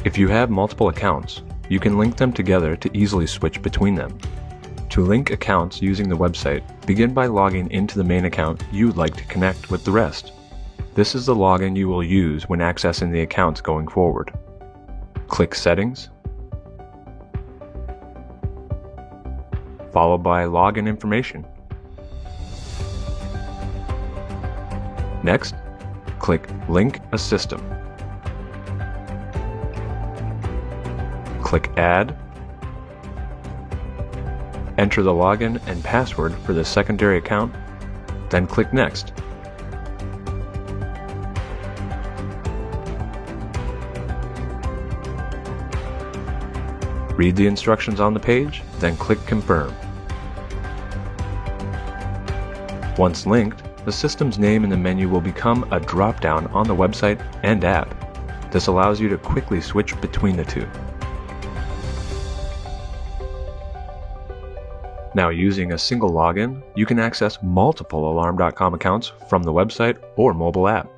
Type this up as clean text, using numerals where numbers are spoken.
If you have multiple accounts, you can link them together to easily switch between them. To link accounts using the website, begin by logging into the main account you would like to connect with the rest. This is the login you will use when accessing the accounts going forward. Click Settings, followed by Login Information. Next, click Link a System. Click Add. Enter the login and password for the secondary account, then click Next. Read the instructions on the page, then click Confirm. Once linked, the system's name in the menu will become a drop-down on the website and app. This allows you to quickly switch between the two. Now, using a single login, you can access multiple Alarm.com accounts from the website or mobile app.